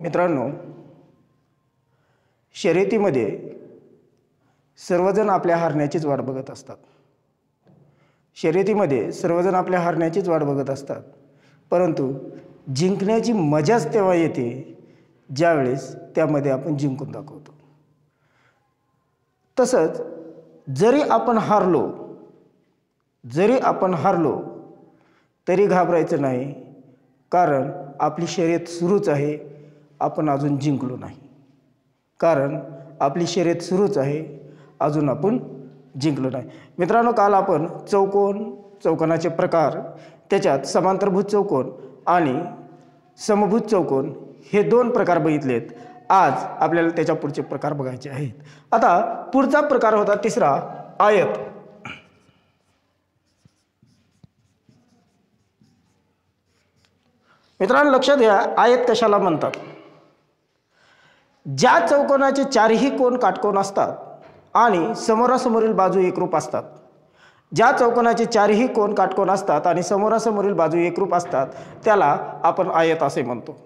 मित्रांनो, शर्यतीमध्ये सर्वजण आपल्या हारण्याचीच वाट बघत असतात. शर्यतीमध्ये सर्वजण आपल्या हारण्याचीच वाट बघत असतात, परंतु जिंकण्याची मजाच तेव्हा येते ज्यावेळेस त्यामध्ये आपण जिंकून दाखवतो. तसंच जरी आपण हारलो तरी घाबरायचं नाही, कारण आपली शर्यत सुरूच आहे. आपण अजून जिंकलो नाही, कारण आपली शर्यत सुरूच आहे, अजून आपण जिंकलो नाही. मित्रांनो, काल आपण चौकोनाचे प्रकार, त्याच्यात समांतरभुज चौकोन आणि समभुज चौकोन हे 2 प्रकार बघितलेत. आज आपल्याला त्याच्या पुढचे प्रकार बघायचे आहेत. आता पुढचा प्रकार होता तिसरा, आयत. मित्रांनो, लक्षात घ्या, आयत कशाला म्हणतात? ज्या चौकोनाचे 4ही कोन काटकोन असतात आणि समोरासमोरील बाजू एकरूप असतात. ज्या चौकोनाचे 4ही कोन काटकोन असतात आणि समोरासमोरील बाजू एकरूप असतात त्याला आपण आयत असे म्हणतो.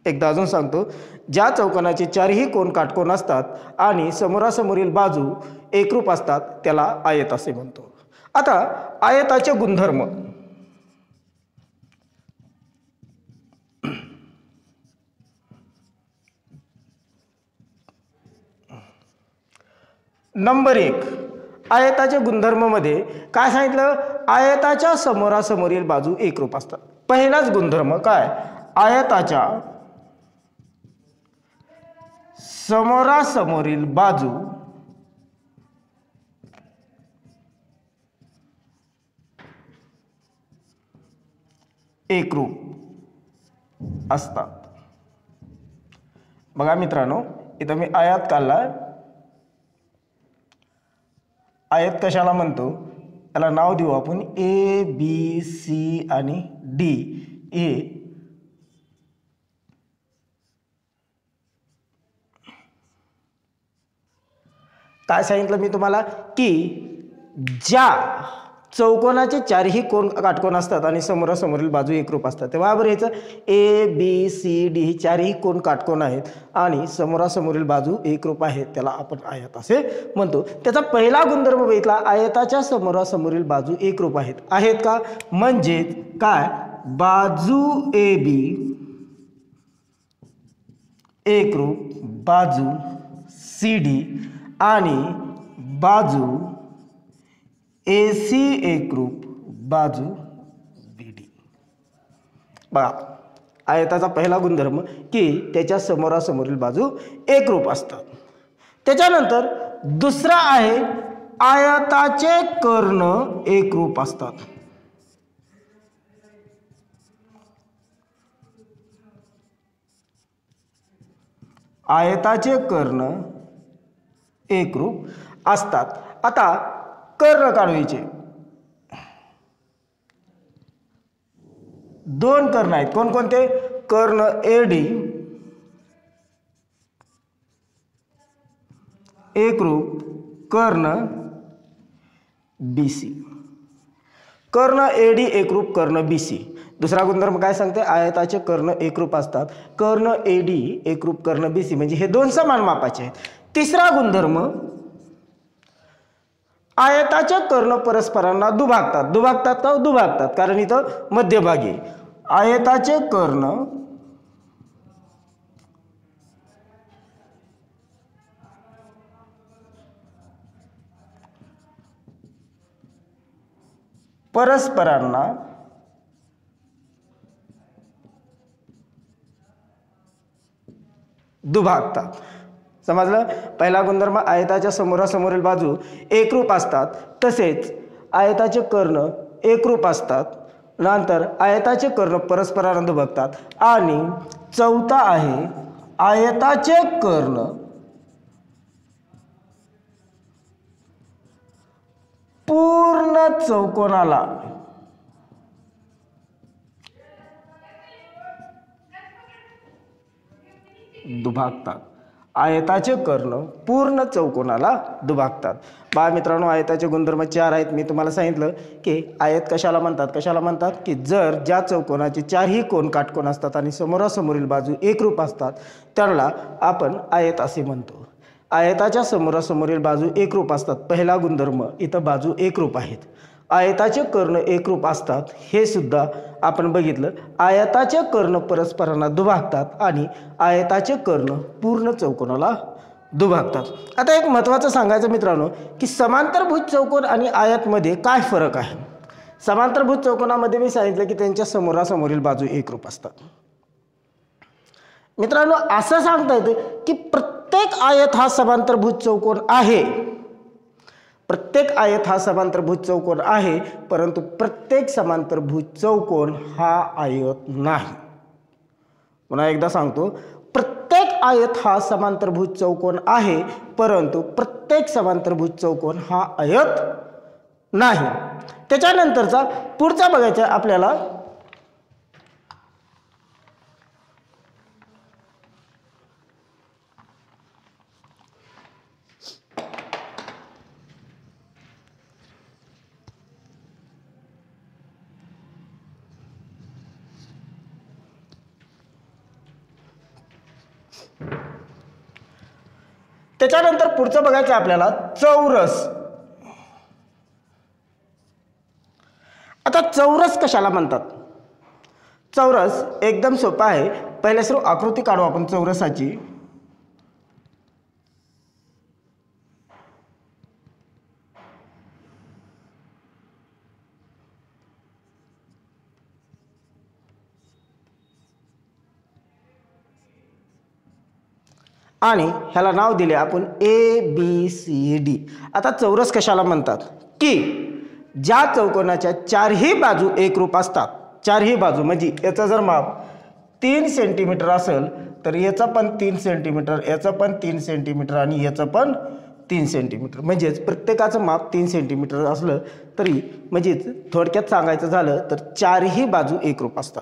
एकदा अजून सांगतो, ज्या चौकोनाचे 4ही कोन काटकोन असतात आणि समोरासमोरील बाजू एकरूप असतात त्याला आयत असे म्हणतो. आता आयताचे गुणधर्म. नंबर 1, आयताचे गुणधर्म मध्ये काय सांगितलं? आयताच्या समोरासमोरील बाजू एकरूप असतात. पहिलाच गुणधर्म काय? आयताच्या समोरासमोरील बाजू एकरूप असतात. बघा मित्रांनो, इथं मी आयत काढला. आयत कशाला म्हणतो? त्याला नाव देऊ आपण ए, बी, सी आणि डी. ए काय सांगितलं मी तुम्हाला की ज्या चौकोनाचे 4ही कोन काटकोन असतात आणि समोरासमोरील बाजू एकरूप असतात. तेव्हा बरं याचं ए, बी, सी, डी ही 4ही कोन काटकोन आहेत आणि समोरासमोरील बाजू एकरूप आहेत, त्याला आपण आयत असे म्हणतो. त्याचा पहिला गुणधर्म बघितला, आयताच्या समोरासमोरील बाजू एकरूप आहेत का? म्हणजे काय? बाजू ए बी एकरूप, बाजू सी डी आणि बाजू AC एकरूप, बाजू BD. बघा, आयताचा पहिला गुणधर्म की त्याच्या समोरासमोरील बाजू एकरूप असतात. त्याच्यानंतर दुसरा आहे, आयताचे कर्ण एकरूप असतात. आयताचे कर्ण एकरूप असतात. आता कर्ण काढायचे. 2 कर्ण आहेत. कोणकोणते? कर्ण AD एकरूप, कर्ण BC. कर्ण AD एकरूप, कर्ण BC. दुसरा गुणधर्म काय सांगते? आयताचे कर्ण एकरूप असतात. कर्ण AD एकरूप, कर्ण BC म्हणजे हे 2 समान मापाचे आहेत. तिसरा गुणधर्म, आयताचे कर्ण परस्परांना दुभागतात. कारण इथं मध्यभागी आयताचे कर्ण परस्परांना दुभागतात. समजलं? पहिला गुणधर्म, आयताच्या समोरासमोरील बाजू एकरूप असतात, तसेच आयताचे कर्ण एकरूप असतात. नंतर आयताचे कर्ण परस्परांना दुभागतात. आणि चौथा आहे, आयताचे कर्ण पूर्ण चौकोनाला दुभागतात. आयताचे कर्ण पूर्ण चौकोनाला दुभागतात। बाळमित्रांनो, आयताचे गुणधर्म 4 आहेत। मी तुम्हाला सांगितलं की आयत कशाला म्हणतात की जर ज्या चौकोनाचे 4ही कोन काटकोन असतात आणि समोरासमोरील बाजू एकरूप असतात त्याला आपण आयत असे म्हणतो। आयताच्या समोरासमोरील बाजू एकरूप असतात, पहिला गुणधर्म इथं बाजू एकरूप आहेत। आयताचे कर्ण एकरूप असतात हे सुद्धा आपण बघितलं। आयताचे कर्ण परस्परांना दुभागतात आणि आयताचे कर्ण पूर्ण चौकोनाला दुभागतात। आता एक महत्त्वाचं सांगायचं मित्रांनो की समांतरभुज चौकोन आणि आयतमध्ये काय फरक आहे। समांतरभुज चौकोनामध्ये मी सांगितलं की त्यांच्या समोरासमोरील बाजू एकरूप असतात। मित्रांनो, असं सांगता येतं की प्रत्येक आयत हा समांतरभुज चौकोन आहे, प्रत्येक आयत हा समांतरभुज चौकोन आहे, परंतु प्रत्येक समांतरभुज चौकोन हा आयत नाही। पुन्हा एकदा सांगतो, प्रत्येक आयत हा समांतरभुज चौकोन आहे, परंतु प्रत्येक समांतरभुज चौकोन हा आयत नाही। त्याच्यानंतरचा पुढचा बघायचा आपल्याला पुढचं बघायचं आपल्याला चौरस। आता चौरस कशाला म्हणतात? चौरस एकदम सोपा आहे। पहिले सर्व आकृती काढू आपण चौरसाची। आणि ह्याला नाव दिले आपण ABCD। आता चौरस कशाला म्हणतात की ज्या चौकोनाच्या 4ही बाजू एकरूप असतात, 4ही बाजू म्हणजे याचा जर माप 3 सेंटीमीटर असेल तर याचं पण 3 सेंटीमीटर, याचं पण 3 सेंटीमीटर आणि याचं पण 3 सेंटीमीटर, म्हणजेच प्रत्येकाचं माप 3 सेंटीमीटर असलं तरी म्हणजेच थोडक्यात सांगायचं झालं तर 4ही बाजू एकरूप असतात।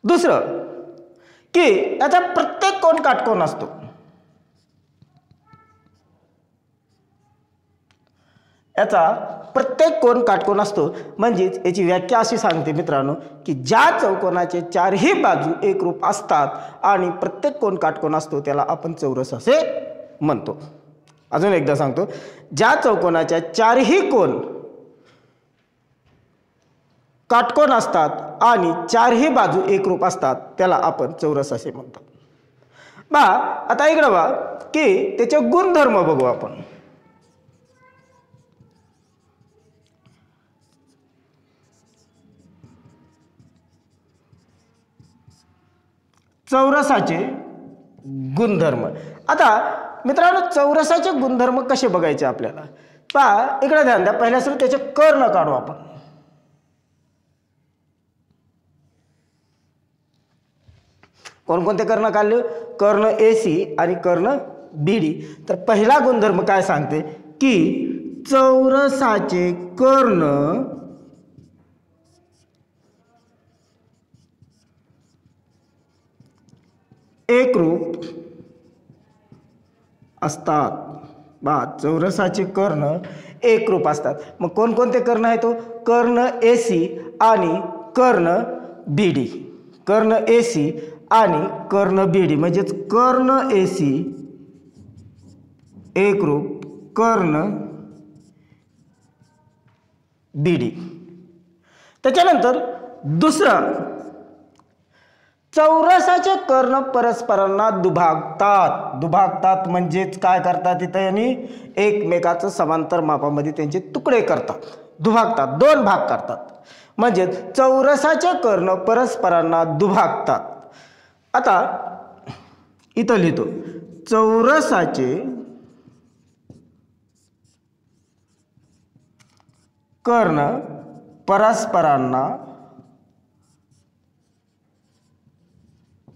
दुसरं की याचा प्रत्येक कोन काटकोन असतो। याचा प्रत्येक कोन काटकोन असतो, म्हणजेच याची व्याख्या अशी सांगते मित्रांनो की ज्या चौकोनाचे 4ही बाजू एकरूप असतात आणि प्रत्येक कोन काटकोन असतो त्याला आपण चौरस असे म्हणतो। अजून एकदा सांगतो, ज्या चौकोनाच्या 4ही कोन काटकोन असतात आणि 4ही बाजू एकरूप असतात त्याला आपण चौरस असे म्हणतो। आता इकडे बघा की त्याचे गुणधर्म बघू आपण। चौरसाचे गुणधर्म। आता मित्रांनो, चौरसाचे गुणधर्म कसे बघायचे आपल्याला? पहा इकडे ध्यान द्या, पहिल्या सुरू त्याचे कर्ण काढू आपण। कोणकोणते कर्ण काढले? कर्ण AC आणि कर्ण BD। तर पहिला गुणधर्म काय सांगते की चौरसाचे कर्ण एकरूप असतात। चौरसाचे कर्ण एकरूप असतात। मग कोणकोणते कर्ण आहेत? तो कर्ण AC आणि कर्ण BD। कर्ण AC आणि कर्ण BD म्हणजेच कर्ण AC एकरूप, कर्ण BD। त्याच्यानंतर दुसरं, चौरसाचे कर्ण परस्परांना दुभागतात म्हणजेच काय करतात? इथं यांनी एकमेकाचं समांतर मापामध्ये त्यांचे तुकडे करतात, दुभागतात, 2 भाग करतात, म्हणजे चौरसाचे कर्ण परस्परांना दुभागतात। आता इथं लिहितो, चौरसाचे कर्ण परस्परांना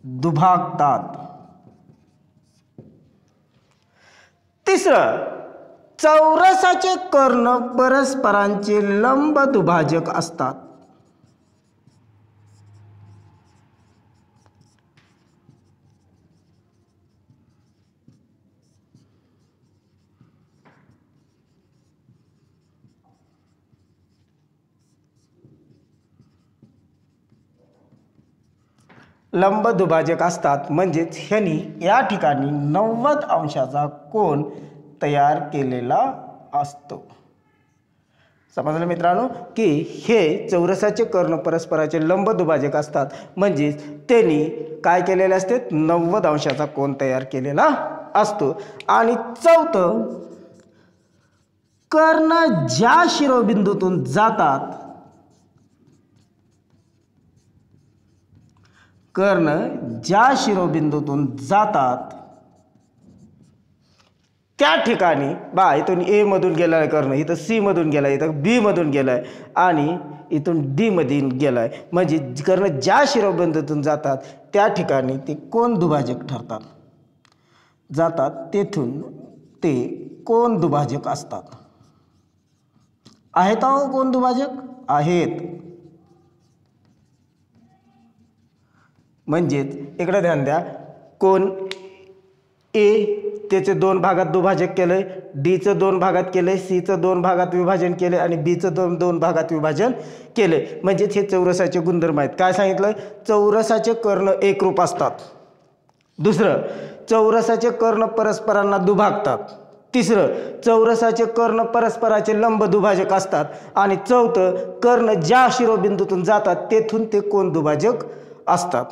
दुभागतात। तिसरं, चौरसाचे कर्ण परस्परांचे लंब दुभाजक असतात। लंब दुभाजक असतात, म्हणजेच ह्यांनी या ठिकाणी 90 अंशाचा कोन तयार केलेला असतो. समजलं मित्रांनो की हे चौरसाचे कर्ण परस्पराचे लंब दुभाजक असतात, म्हणजेच त्यांनी काय केलेले असते, 90 अंशाचा कोन तयार केलेला असतो. आणि चौथं, कर्ण ज्या शिरोबिंदूतून जातात, कर्ण ज्या शिरोबिंदूतून जातात त्या ठिकाणी बा इथून ए मधून गेलाय कर्ण, इथं सी मधून गेलाय, इथं बी मधून गेलाय आणि इथून डी मधून गेलाय, म्हणजे कर्ण ज्या शिरोबिंदूतून जातात त्या ठिकाणी ते कोन दुभाजक ठरतात, जातात तेथून ते कोन दुभाजक असतात. आहेत कोन दुभाजक आहेत. म्हणजेच इकडे ध्यान द्या, कोन ए त्याचे 2 भागात दुभाजक केलंय, डीचं 2 भागात केलंय, सीचं 2 भागात विभाजन केले आणि बीचं 2 भागात विभाजन केले. म्हणजेच हे चौरसाचे गुणधर्म आहेत. काय सांगितलं, चौरसाचे कर्ण एकरूप असतात. दुसरं, चौरसाचे कर्ण परस्परांना दुभागतात. तिसरं, चौरसाचे कर्ण परस्पराचे लंब दुभाजक असतात. आणि चौथं, कर्ण ज्या शिरोबिंदूतून जातात तेथून ते कोन दुभाजक असतात,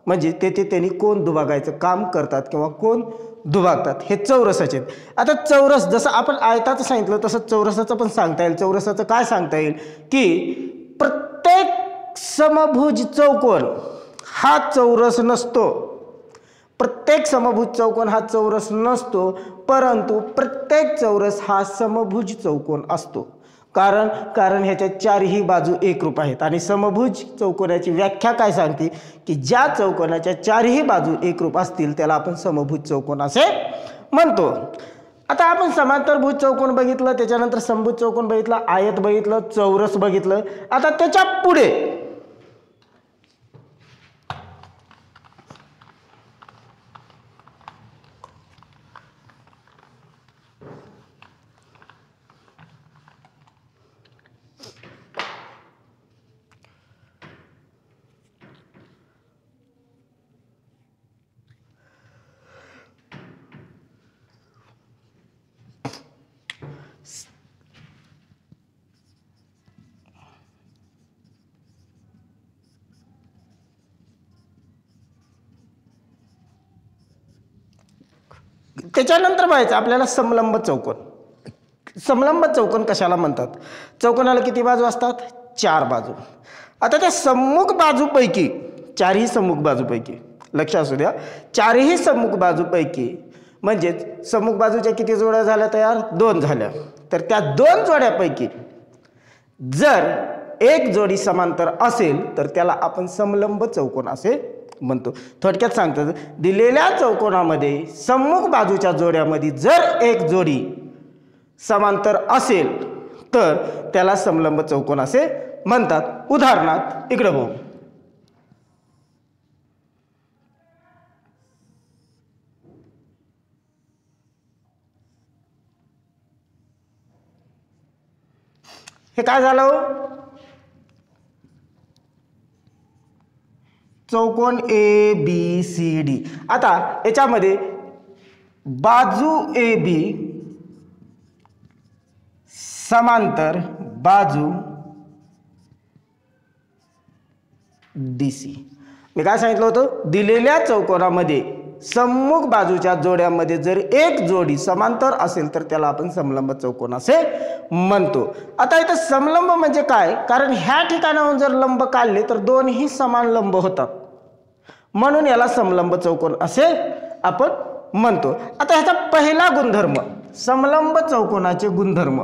म्हणजे तेथे त्यांनी कोन दुभागायचं काम करतात किंवा कोन दुभागतात. हे चौरसाचे आहेत. आता चौरस जसं आपण आयताचं सांगितलं तसं चौरसाचं पण सांगता येईल. चौरसाचं काय सांगता येईल की प्रत्येक समभुज चौकोन हा चौरस नसतो. प्रत्येक समभुज चौकोन हा चौरस नसतो, परंतु प्रत्येक चौरस हा समभुज चौकोन असतो. कारण ह्याच्या चारही बाजू एकरूप आहेत. आणि समभुज चौकोनाची व्याख्या काय सांगते की ज्या चौकोनाच्या चारही बाजू एकरूप असतील त्याला आपण समभुज चौकोन असे म्हणतो. आता आपण समांतरभुज चौकोन बघितलं, त्याच्यानंतर समभुज चौकोन बघितलं, आयत बघितलं, चौरस बघितलं. आता त्याच्या पुढे त्याच्यानंतर पाहायचं आपल्याला समलंब चौकोन. समलंब चौकोन कशाला म्हणतात? चौकोनाला किती बाजू असतात? 4 बाजू. आता त्या सम्मुख बाजूपैकी, चारही सम्मुख बाजूपैकी लक्ष असू द्या, चारही सम्मुख बाजूपैकी म्हणजेच सम्मुख बाजूच्या किती जोड्या झाल्या तयार? 2 झाल्या. तर त्या 2 जोड्यापैकी जर एक जोडी समांतर असेल तर त्याला आपण समलंब चौकोन असे म्हणतो. थोडक्यात सांगतो, दिलेल्या चौकोनामध्ये सम्मुख बाजूच्या जोड्यामध्ये जर एक जोडी समांतर असेल तर त्याला समलंब चौकोन असे म्हणतात. उदाहरणार्थ इकडे बघू, हे काय झालं? चौकोन ए बी सी डी. आता याच्यामध्ये बाजू ए बी समांतर बाजू डी सी. मी काय सांगितलं होतं? दिलेल्या चौकोनामध्ये सम्मुख बाजूच्या जोड्यामध्ये जर एक जोडी समांतर असेल तर त्याला आपण समलंब चौकोन असे म्हणतो. आता इथं समलंब म्हणजे काय? कारण ह्या ठिकाणाहून जर लंब काढले तर दोन्ही समान लंब होतात, म्हणून याला समलंब चौकोन असे आपण म्हणतो. आता ह्याचा पहिला गुणधर्म, समलंब चौकोनाचे गुणधर्म.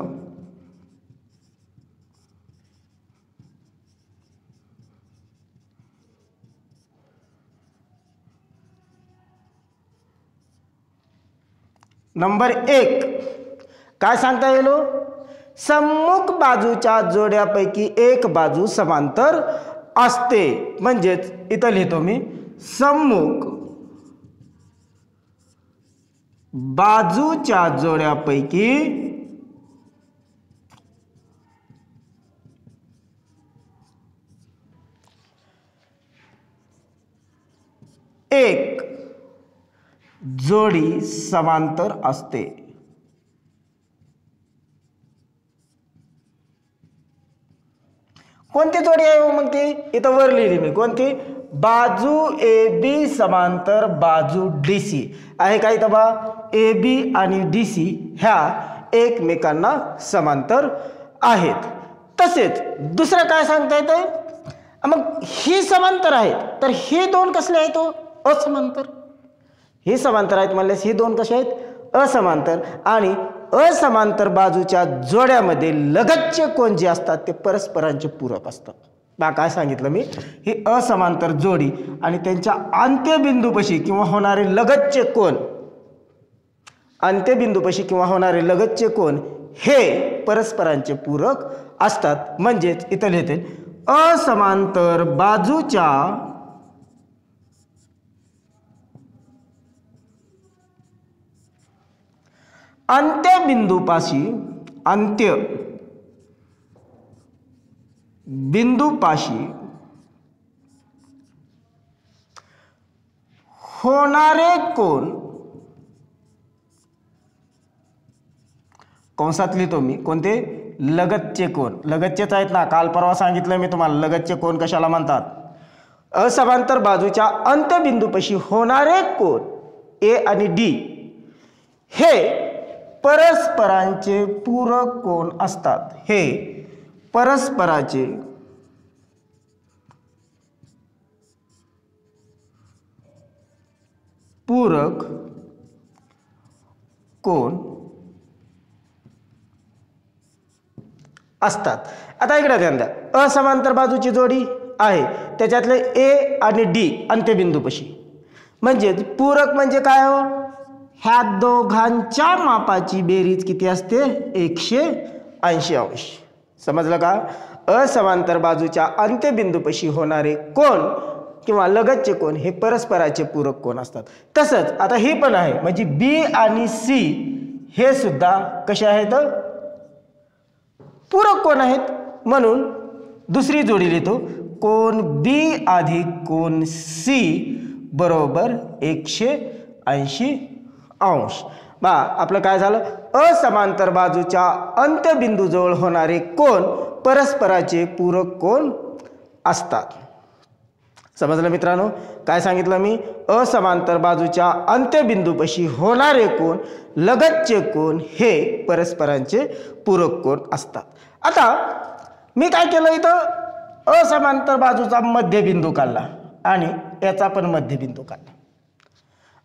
नंबर 1 काय सांगता येईल? सम्मुख बाजूच्या जोड्यापैकी एक बाजू समांतर असते. म्हणजेच इथं लिहितो मी, सम्मुख बाजूच्या जोड्यापैकी एक जोडी समांतर असते. कोणती जोडी आहे मग ती? इथं वर लिहिली मी. कोणती? बाजू ए बी समांतर बाजू डी सी आहे का इथं बा? ए बी आणि डी सी ह्या एकमेकांना समांतर आहेत. तसेच दुसरं काय सांगता येतं? मग ही समांतर आहेत तर हे दोन कसले आहेत? असमांतर. हे समांतर आहेत म्हणल्यास हे दोन कसे आहेत? असमांतर. आणि असमांतर बाजूच्या जोड्यामध्ये लगतचे कोन जे असतात ते परस्परांचे पूरक असतात. बा काय सांगितलं मी? ही असमांतर जोडी आणि त्यांच्या अंत्यबिंदूपाशी किंवा होणारे लगतचे कोन, अंत्यबिंदूपाशी किंवा होणारे लगतचे कोन हे परस्परांचे पूरक असतात. म्हणजेच इथं लिहिते असमांतर बाजूच्या अंत्यबिंदूपाशी होणारे कोन, कंसात लिहितो मी कोणते? लगतचे कोन. लगतचेच आहेत ना, काल परवा सांगितलं मी तुम्हाला लगतचे कोन कशाला म्हणतात. असमांतर बाजूच्या अंत्यबिंदूपाशी होणारे कोन ए आणि डी हे परस्परांचे पूरक कोन असतात. हे परस्पराचे पूरक कोन असतात. आता इकडे ध्यान द्या. असमांतर बाजूची जोडी आहे त्याच्यातले ए आणि डी अंत्यबिंदूपाशी, म्हणजे पूरक म्हणजे काय हो? ह्या दोघांच्या मापाची बेरीज किती असते? 180 अंश. समजलं का? असमांतर बाजूच्या अंत्यबिंदूपाशी होणारे कोन किंवा लगतचे कोन हे परस्पराचे पूरक कोन असतात. तसंच आता ही पण आहे, म्हणजे बी आणि सी हे सुद्धा कसे आहेत? पूरक कोन आहेत. म्हणून दुसरी जोडी लिहितो, कोन बी अधिक कोन सी बरोबर 180 अंश. बा आपलं काय झालं? असमांतर बाजूच्या अंत्यबिंदूजवळ होणारे कोन परस्पराचे पूरक कोन असतात. समजलं मित्रांनो? काय सांगितलं मी? असमांतर बाजूच्या अंत्यबिंदूपाशी होणारे कोन, लगतचे कोन हे परस्परांचे पूरक कोन असतात. आता मी काय केलं इथं? असमांतर बाजूचा मध्यबिंदू काढला आणि याचा पण मध्यबिंदू काढला.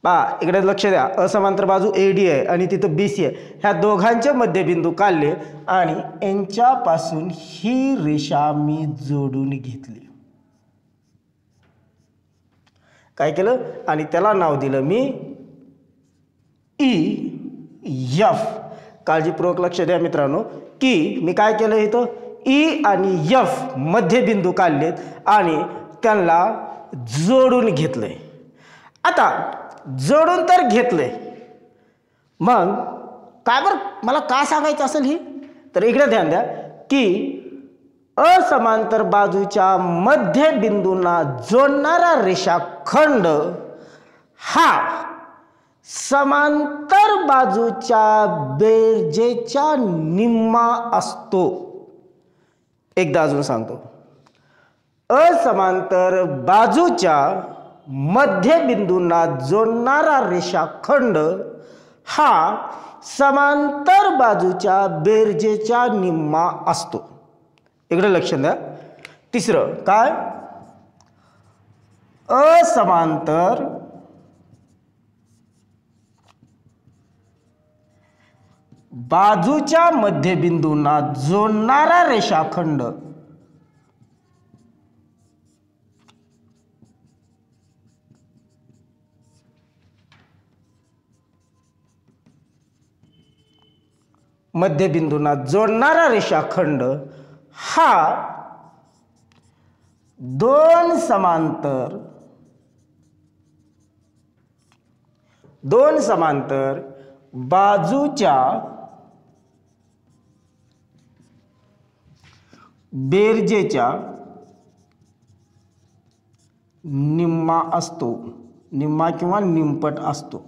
बा इकडे लक्ष द्या. असमांतर बाजू ए डी आहे आणि तिथं बी सी आहे. ह्या दोघांचे मध्यबिंदू काढले आणि यांच्यापासून ही रेषा मी जोडून घेतली. काय केलं? आणि त्याला नाव दिलं मी ई एफ. काळजीपूर्वक लक्ष द्या मित्रांनो की मी काय केलं इथं? ई आणि एफ मध्यबिंदू काढलेत आणि त्यांना जोडून घेतलंय. आता जोडून तर घेतलंय, मग काय बरं मला काय सांगायचं असेल ही? तर इकडे ध्यान द्या की असमांतर बाजूच्या मध्यबिंदूंना जोडणारा रेषाखंड हा समांतर बाजूच्या बेरजेच्या निम्मा असतो. एकदा अजून सांगतो. असमांतर बाजूच्या मध्यबिंदूंना जोडणारा रेषाखंड हा समांतर बाजूच्या बेरजेच्या निम्मा असतो. इकडे लक्ष द्या. तिसरं काय? असमांतर बाजूच्या मध्यबिंदूंना जोडणारा रेषाखंड मध्यबिंदूंना जोडणारा रेषाखंड हा दोन समांतर बाजूच्या बेरजेच्या निम्मा असतो. निम्मा किंवा निमपट असतो।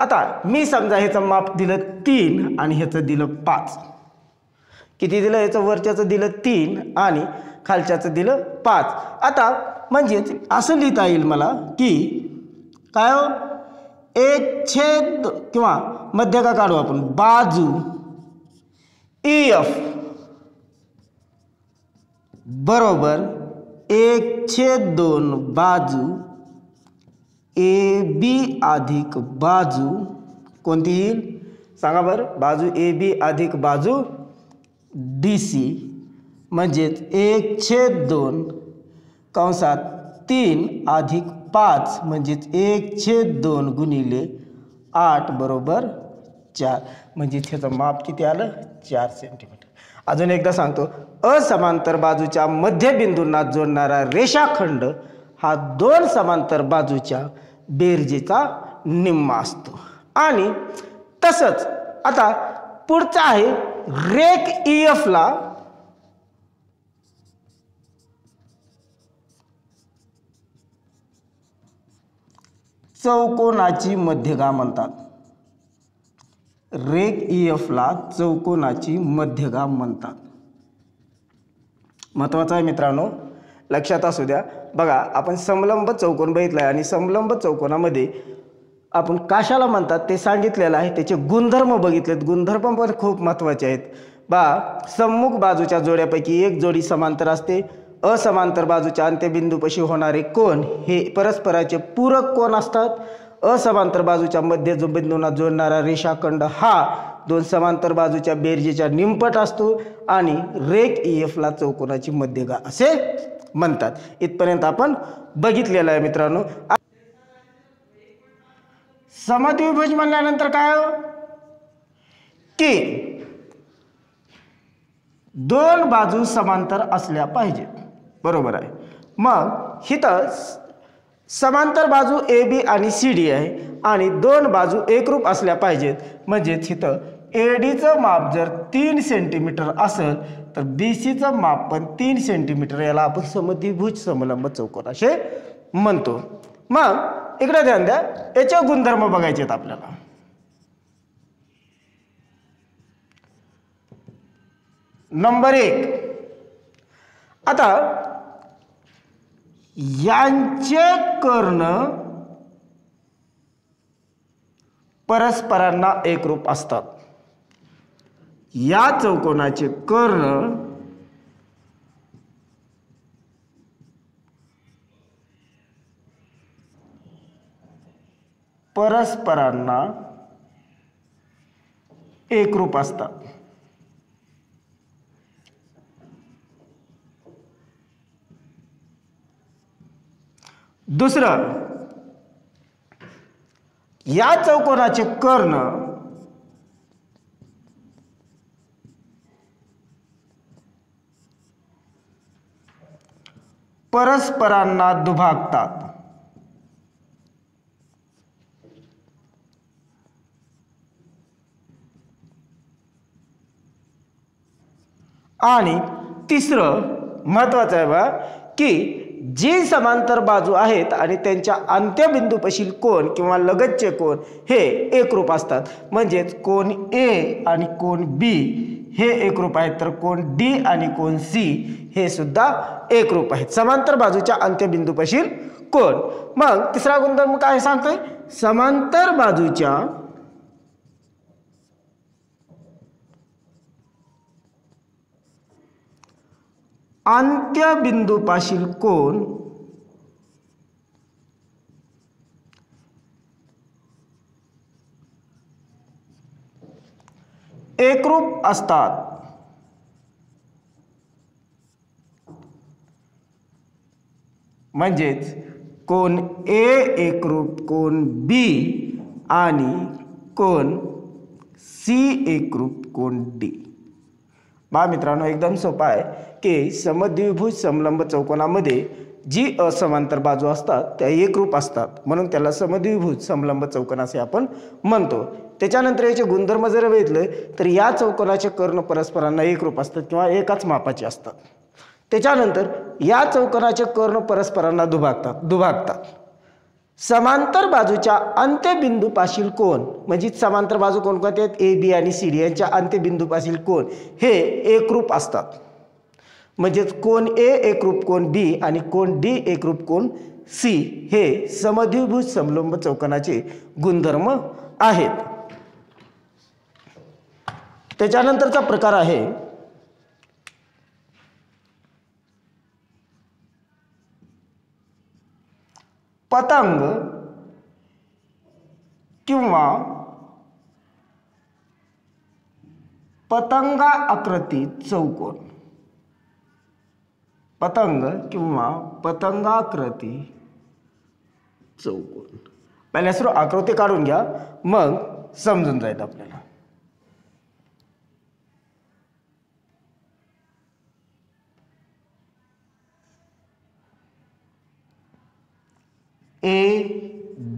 आता मी समजा ह्याचं माप दिलं 3 आणि ह्याचं दिलं 5, किती दिलं? ह्याचं वरच्याचं दिलं 3 आणि खालच्याचं दिलं 5। आता म्हणजेच असं लिहिता येईल मला की काय हो, 1/2 किंवा मध्यका काढू आपण, बाजू EF बरोबर 1/2 बाजू AB अधिक बाजू कोणती येईल सांगा बरं? बाजू AB अधिक बाजू DC म्हणजेच 1/2 कंसात 3 अधिक 5 म्हणजेच 1/2 गुणिले 8 बरोबर 4, म्हणजे ह्याचं माप किती आलं? 4 सेंटीमीटर। अजून एकदा सांगतो, असमांतर बाजूच्या मध्यबिंदूंना जोडणारा रेषाखंड हा 2 समांतर बाजूच्या बेरजेचा निम्मा असतो। आणि तसंच आता पुढचं आहे रेख EF ला चौकोनाची मध्यगा म्हणतात। रेख EF ला चौकोनाची मध्यगा म्हणतात। महत्त्वाचं आहे मित्रांनो, लक्षात असू द्या। बघा, आपण समलंब चौकोन बघितलाय आणि समलंब चौकोनामध्ये आपण कशाला म्हणतात ते सांगितलेलं आहे, त्याचे गुणधर्म बघितलेत। गुणधर्म पण खूप महत्त्वाचे आहेत। सम्मुख बाजूच्या जोड्यापैकी एक जोडी समांतर असते। असमांतर बाजूच्या अंत्यबिंदूपाशी होणारे कोन हे परस्पराचे पूरक कोन असतात। असमांतर बाजूच्या मध्य बिंदूंना जोडणारा रेषाखंड हा 2 समांतर बाजूच्या बेरजेच्या निमपट असतो आणि रेख EF ला चौकोनाची मध्यगा असे म्हणतात। इथपर्यंत आपण बघितलेलं आहे मित्रांनो। समद्विभुज म्हणल्यानंतर काय हो की 2 बाजू समांतर असल्या पाहिजेत, बरोबर आहे। मग इथं समांतर बाजू AB आणि CD आहे आणि 2 बाजू एकरूप असल्या पाहिजेत, म्हणजेच इथं ADचं माप जर 3 सेंटीमीटर असेल तर BCचं माप पण 3 सेंटीमीटर, याला आपण समद्विभुज समलंब चौकोन असे म्हणतो। मग इकडे ध्यान द्या, याचे गुणधर्म बघायचे आहेत आपल्याला। नंबर 1, आता यांचे कर्ण परस्परांना एकरूप असतात। या चौकोनाचे कर्ण परस्परांना एकरूप असतात। दुसरं, या चौकोनाचे कर्ण परस्परांना दुभागतात। आणि तिसरं महत्वाचं आहे बा की जी समांतर बाजू आहेत आणि त्यांच्या अंत्यबिंदूपाशील कोन किंवा लगतचे कोन हे एकरूप असतात। म्हणजेच कोन A आणि कोन B हे एकरूप आहेत, तर कोन D आणि कोन C हे सुद्धा एकरूप आहेत, समांतर बाजूच्या अंत्यबिंदूपाशील कोन। मग तिसरा गुणधर्म काय सांगतोय? समांतर बाजूच्या अंत्यबिंदूपाशील कोन एकरूप असतात। म्हणजेच कोन A एकरूप कोन B आणि कोन C एकरूप कोन D। बा मित्रांनो, एकदम सोपा आहे की समद्विभुज समलंब चौकोनामध्ये जी असमांतर बाजू असतात त्या एकरूप असतात, म्हणून त्याला समद्विभुज समलंब चौकोन असे आपण म्हणतो। त्याच्यानंतर याचे गुणधर्म जर बघितले तर या चौकोनाचे कर्ण परस्परांना एकरूप असतात किंवा एकाच मापाचे असतात। त्याच्यानंतर या चौकोनाचे कर्ण परस्परांना दुभागतात. समांतर बाजूच्या अंत्यबिंदूपाशील कोन, म्हणजे समांतर बाजू कोणकोणते आहेत, ए बी आणि सी डी यांच्या अंत्यबिंदूपाशील कोन हे एकरूप असतात. म्हणजेच कोन ए एकरूप कोन बी आणि कोन डी एकरूप कोन सी हे समद्विभुज समलंब चौकोनाचे गुणधर्म आहेत. त्याच्यानंतरचा प्रकार आहे पतंग किंवा पतंगाकृती चौकोन. पतंग किंवा पतंगाकृती चौकोन. पहिल्या सुरू आकृती काढून घ्या, मग समजून जाईल आपल्याला. ए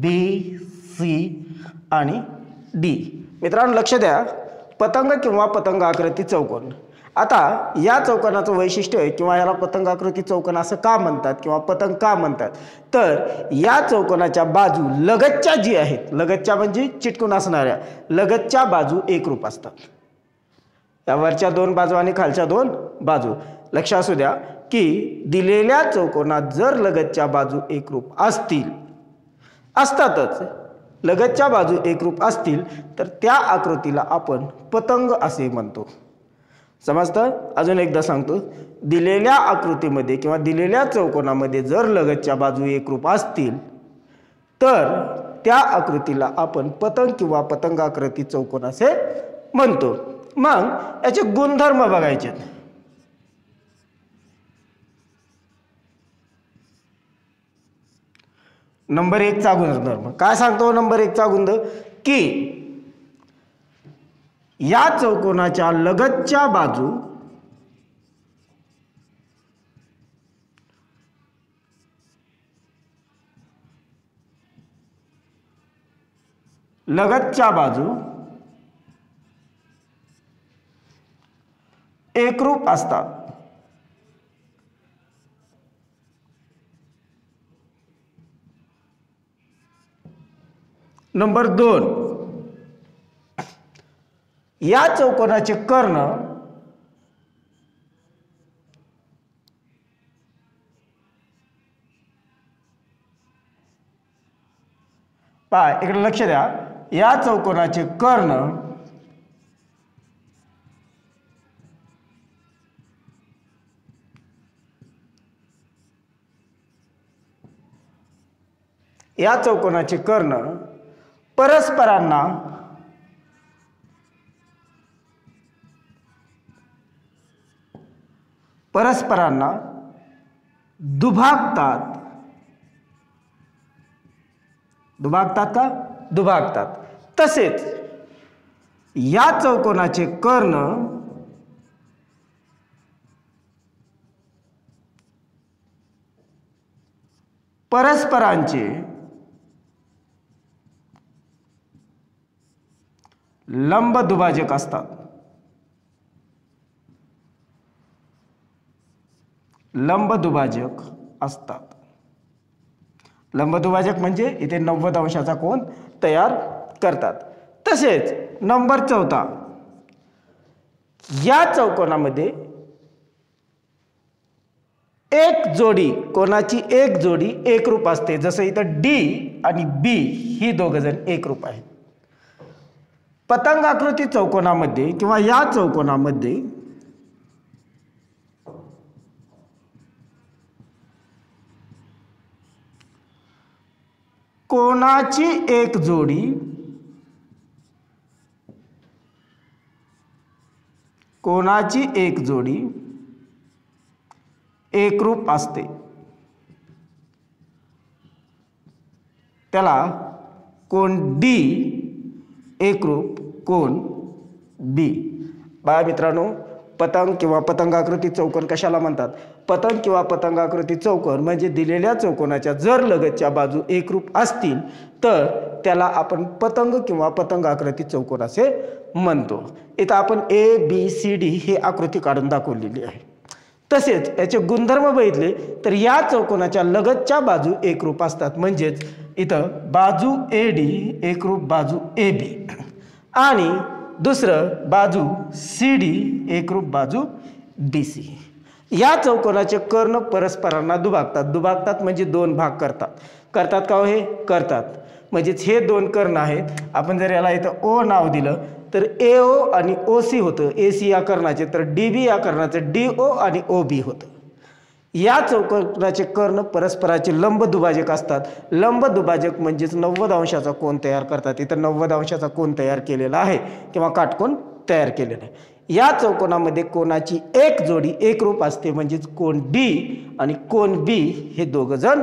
बी सी आणि डी. मित्रांनो लक्ष द्या, पतंग किंवा पतंगाकृती चौकोन. आता या चौकोनाचं वैशिष्ट्य आहे किंवा याला पतंगाकृती चौकोन असं का म्हणतात किंवा पतंग का म्हणतात, तर या चौकोनाच्या बाजू लगतच्या जी आहेत, लगतच्या म्हणजे चिटकून असणाऱ्या लगतच्या बाजू एकरूप असतात. या वरच्या दोन बाजू आणि खालच्या दोन बाजू. लक्ष असू द्या की दिलेल्या चौकोनात जर लगतच्या बाजू एकरूप असतातच, लगतच्या बाजू एकरूप असतील तर त्या आकृतीला आपण पतंग असे म्हणतो. समजतं? अजून एकदा सांगतो, दिलेल्या आकृतीमध्ये किंवा दिलेल्या चौकोनामध्ये जर लगतच्या बाजू एकरूप असतील तर त्या आकृतीला आपण पतंग किंवा पतंगाकृती चौकोन असे म्हणतो. मग याचे गुणधर्म बघायचे. नंबर 1 चा गुणधर्म काय सांगतो? नंबर 1 चा गुणधर्म की या चौकोनाच्या लगतच्या बाजू एकरूप असतात. नंबर 2, या चौकोनाचे कर्ण पहा, इकडे लक्ष द्या, या चौकोनाचे कर्ण परस्परांना दुभागतात. तसेच या चौकोनाचे कर्ण परस्परांचे लंब दुभाजक असतात. लंब दुभाजक म्हणजे इथे 90 अंशाचा कोन तयार करतात. तसेच नंबर 4, या चौकोनामध्ये कोणाची एक जोडी एकरूप असते. जसं इथं डी आणि बी ही दोघजण एकरूप आहेत. पतंगाकृती चौकोनामध्ये किंवा या चौकोनामध्ये कोणाची एक जोडी एकरूप असते. त्याला कोन डी एकरूप कोन बी. बघा मित्रांनो, पतंग किंवा पतंगाकृती चौकोन कशाला म्हणतात? पतंग किंवा पतंगाकृती चौकोन म्हणजे दिलेल्या चौकोनाच्या जर लगतच्या बाजू एकरूप असतील तर त्याला आपण पतंग किंवा पतंगाकृती चौकोन असे म्हणतो. इथं आपण ए बी सी डी ही आकृती काढून दाखवलेली आहे. तसेच याचे गुणधर्म बघितले तर या चौकोनाच्या लगतच्या बाजू एकरूप असतात, म्हणजेच इथं बाजू AD एकरूप बाजू AB आणि दुसरं बाजू CD एकरूप बाजू BC। या चौकोनाचे कर्ण परस्परांना दुभागतात म्हणजे दोन भाग करतात का हो? हे करतात, म्हणजेच हे दोन कर्ण आहेत। आपण जर याला इथं O नाव दिलं तर AO आणि OC होतं AC या कर्णाचे, तर DB या कर्णाचं DO आणि OB होतं। या चौकोनाचे कर्ण परस्पराचे लंब दुभाजक असतात। लंब दुभाजक म्हणजेच 90 अंशाचा कोन तयार करतात। इथं 90 अंशाचा कोन तयार केलेला आहे किंवा काटकोन तयार केलेला आहे। या चौकोनामध्ये कोनाची एक जोडी एकरूप असते, म्हणजेच कोन D आणि कोन B हे दोघं जण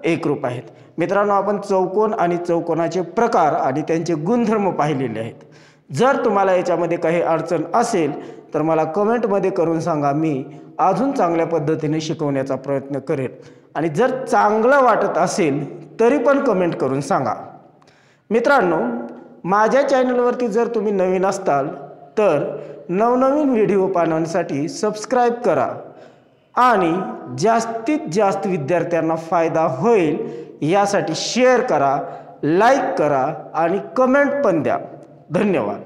एकरूप आहेत। मित्रांनो, आपण चौकोन आणि चौकोनाचे प्रकार आणि त्यांचे गुणधर्म पाहिलेले आहेत। जर तुम्हाला याच्यामध्ये काही अडचण असेल तर मला कमेंटमध्ये करून सांगा, मी अजून चांगल्या पद्धतीने शिकवण्याचा प्रयत्न करेन। आणि जर चांगलं वाटत असेल तरी पण कमेंट करून सांगा। मित्रांनो, माझ्या चॅनलवरती जर तुम्ही नवीन असाल तर नवनवीन व्हिडिओ पाहण्यासाठी सबस्क्राईब करा आणि जास्तीत जास्त विद्यार्थ्यांना फायदा होईल यासाठी शेअर करा, लाईक करा आणि कमेंट पण द्या। धन्यवाद।